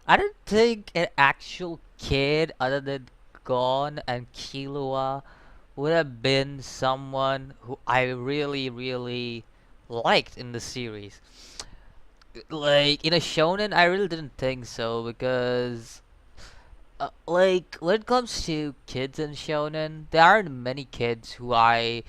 I don't think an actual kid other than Gon and Killua would have been someone who I really, really liked in the series. Like in a shonen, I really didn't think so because, like, when it comes to kids in shonen, there aren't many kids who I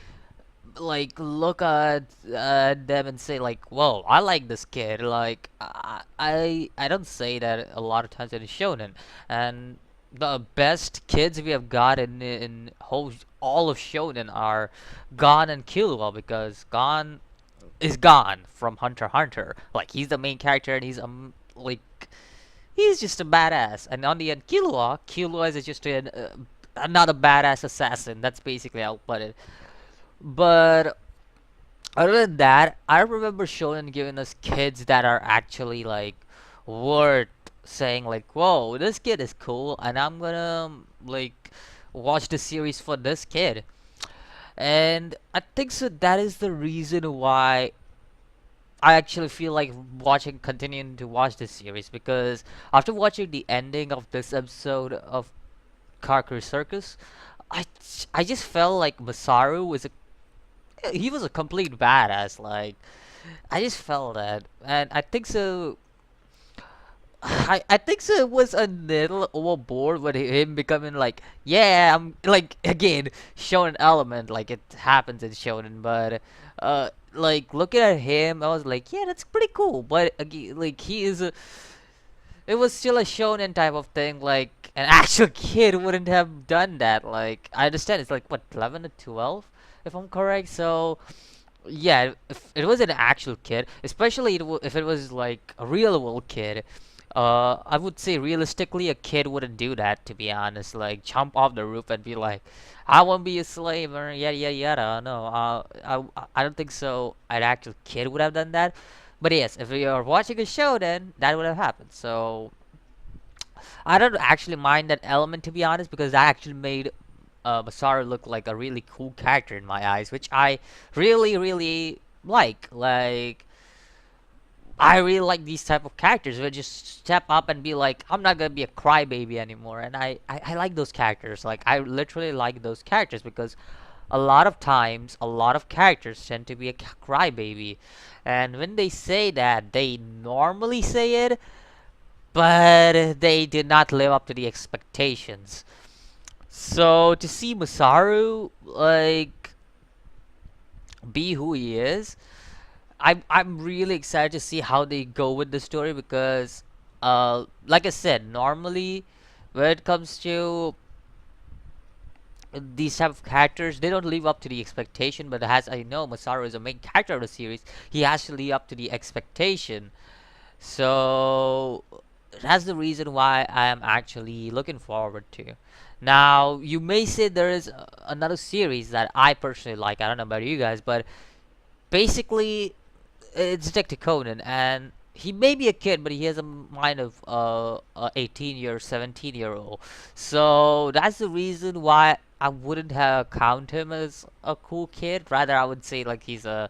like look at them and say like, "Whoa, I like this kid." Like, I don't say that a lot of times in shonen, and the best kids we have got in whole all of shonen are Gon and Killua because Gon is Gon from Hunter x Hunter. Like, he's the main character and he's like he's just a badass. And on the end, Killua is just another badass assassin. That's basically how I'll put it. But other than that, I remember Shonen giving us kids that are actually like worth saying like, "Whoa, this kid is cool," and I'm gonna like watch the series for this kid. And I think so. That is the reason why I actually feel like continuing to watch this series because after watching the ending of this episode of Karakuri Circus, I I just felt like Masaru was he was a complete badass. Like, I just felt that, and I think so. I think so. It was a little overboard with him becoming like, yeah, I'm like again shonen element like it happens in shonen, but like looking at him, I was like, yeah, that's pretty cool. But again, like he is a, it was still a shonen type of thing. Like an actual kid wouldn't have done that. Like I understand it's like what 11 to 12, if I'm correct. So yeah, if it was an actual kid, especially if it was like a real world kid, I would say realistically a kid wouldn't do that. To be honest, like jump off the roof and be like, "I won't be a slave," or yada yada yada. No, I don't think so. An actual kid would have done that. But yes, if you're watching a show, then that would have happened. So I don't actually mind that element to be honest, because that actually made Masaru look like a really cool character in my eyes, which I really, really like. Like, I really like these type of characters who just step up and be like, I'm not gonna be a crybaby anymore. And I like those characters. Like, I literally like those characters because a lot of times, a lot of characters tend to be a crybaby. And when they say that, they normally say it, but they did not live up to the expectations. So to see Masaru like be who he is, I'm really excited to see how they go with the story because like I said, normally when it comes to these type of characters, they don't live up to the expectation, but as I know Masaru is a main character of the series, he has to live up to the expectation. So that's the reason why I am actually looking forward to. Now, you may say there is another series that I personally like. I don't know about you guys, but basically, it's Detective Conan, and he may be a kid, but he has a mind of a 18-year, 17-year-old. So that's the reason why I wouldn't have count him as a cool kid. Rather, I would say like he's a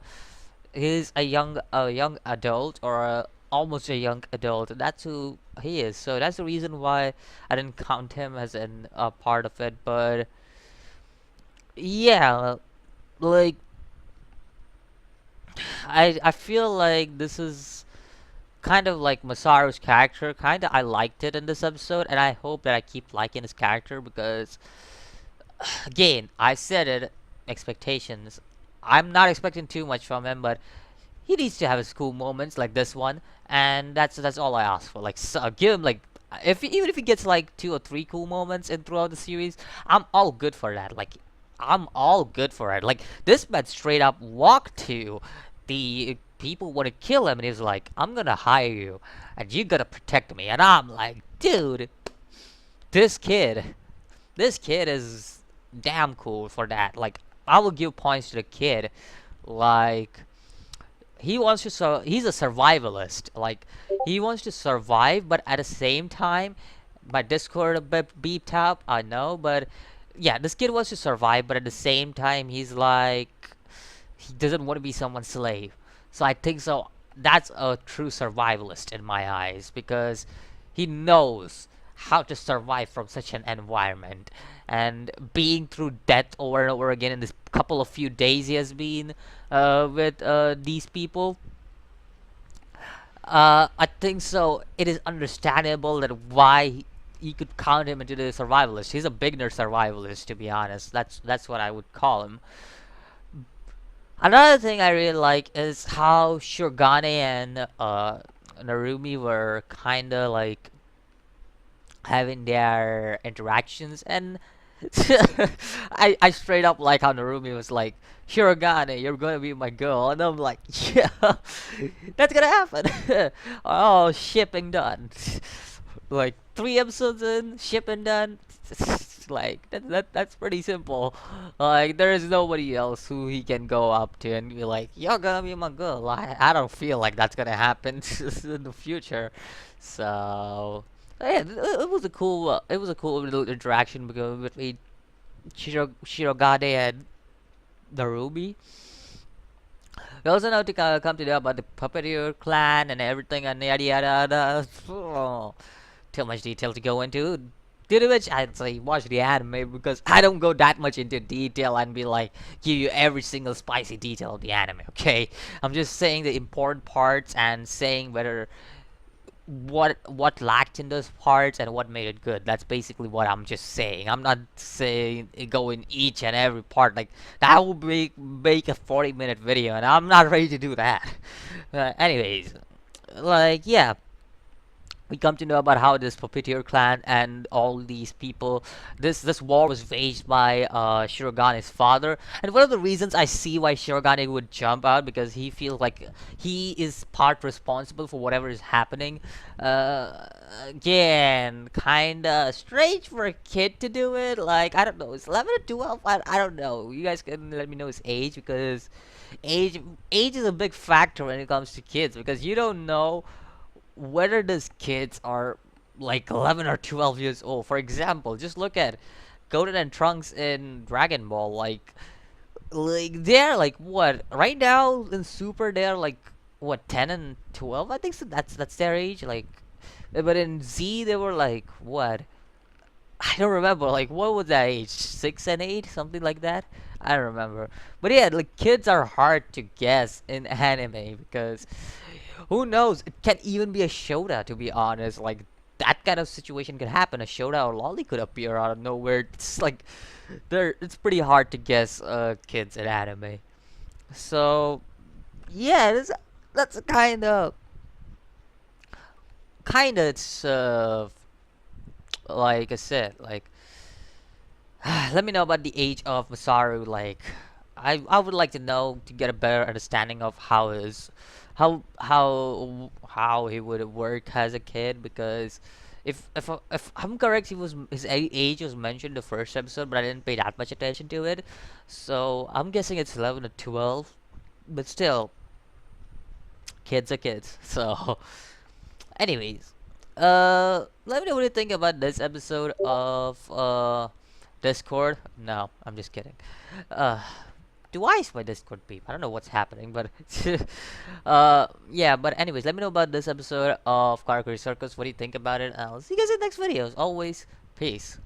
young adult or almost a young adult. That's who he is. So that's the reason why I didn't count him as an a part of it. But yeah, like I feel like this is kind of like Masaru's character. Kind of I liked it in this episode, and I hope that I keep liking his character because again, I said it. Expectations. I'm not expecting too much from him, but he needs to have his cool moments like this one, and that's all I ask for. Like, so, give him like, even if he gets like 2 or 3 cool moments in throughout the series, I'm all good for that. Like, I'm all good for it. Like, this man straight up walked to the people want to kill him, and he's like, "I'm gonna hire you, and you gotta protect me." And I'm like, dude, this kid, this kid is damn cool for that. Like, I will give points to the kid. Like, he wants to he's a survivalist. Like, he wants to survive, but at the same time, my Discord a bit beeped out, I know, but yeah, this kid wants to survive, but at the same time he's like, he doesn't want to be someone's slave. So I think so that's a true survivalist in my eyes because He knows how to survive from such an environment, and being through death over and over again in this couple of few days he has been with these people. I think so. It is understandable that why you could count him into the survivalist. He's a beginner survivalist, to be honest. That's what I would call him. Another thing I really like is how Shirogane and Narumi were kind of like having their interactions, and I straight up like how Narumi was like, Shirogane, you're gonna be my girl, and I'm like, yeah, that's gonna happen. Oh, shipping done. Like 3 episodes in, shipping done. Like that's pretty simple. Like there is nobody else who he can go up to and be like, you're gonna be my girl. I don't feel like that's gonna happen in the future. So yeah, it was a cool little interaction between Shirogane and Narubi. We also know to come to know about the puppeteer clan and everything and yada yada yada. Oh, too much detail to go into. Due to which I'd say watch the anime, because I don't go that much into detail and be like give you every single spicy detail of the anime. Okay, I'm just saying the important parts and saying whether what lacked in those parts and what made it good. That's basically what I'm just saying. I'm not saying go in each and every part. Like that will make a 40-minute video, and I'm not ready to do that. Anyways, like yeah, we come to know about how this puppeteer clan and all these people, this war was waged by Shirogane's father. And one of the reasons I see why Shirogane would jump out, because he feels like he is part responsible for whatever is happening. Again, kinda strange for a kid to do it. Like I don't know, it's 11 or 12. I don't know. You guys can let me know his age, because age age is a big factor when it comes to kids, because you don't know whether these kids are like 11 or 12 years old. For example, just look at Golden and Trunks in Dragon Ball. Like they're like what right now in Super? They're like what 10 and 12. I think so. That's their age. Like, but in Z they were like what? I don't remember. Like what was that age? 6 and 8, something like that. I don't remember. But yeah, like kids are hard to guess in anime, because who knows? It can even be a Shoda, to be honest. Like that kind of situation could happen. A Shoda or Lolly could appear out of nowhere. It's like it's pretty hard to guess kids in anime. So yeah, that's kind of it's like I said, like let me know about the age of Masaru. Like I would like to know to get a better understanding of how he would work as a kid, because if I'm correct, his age was mentioned the first episode, but I didn't pay that much attention to it. So I'm guessing it's 11 or 12, but still, kids are kids. So, anyways, let me know what you think about this episode of Discord. No, I'm just kidding. Uh, Twice my Discord peep. I don't know what's happening, but yeah. But anyways, let me know about this episode of Karakuri Circus. What do you think about it? I'll see you guys in the next video. As always, peace.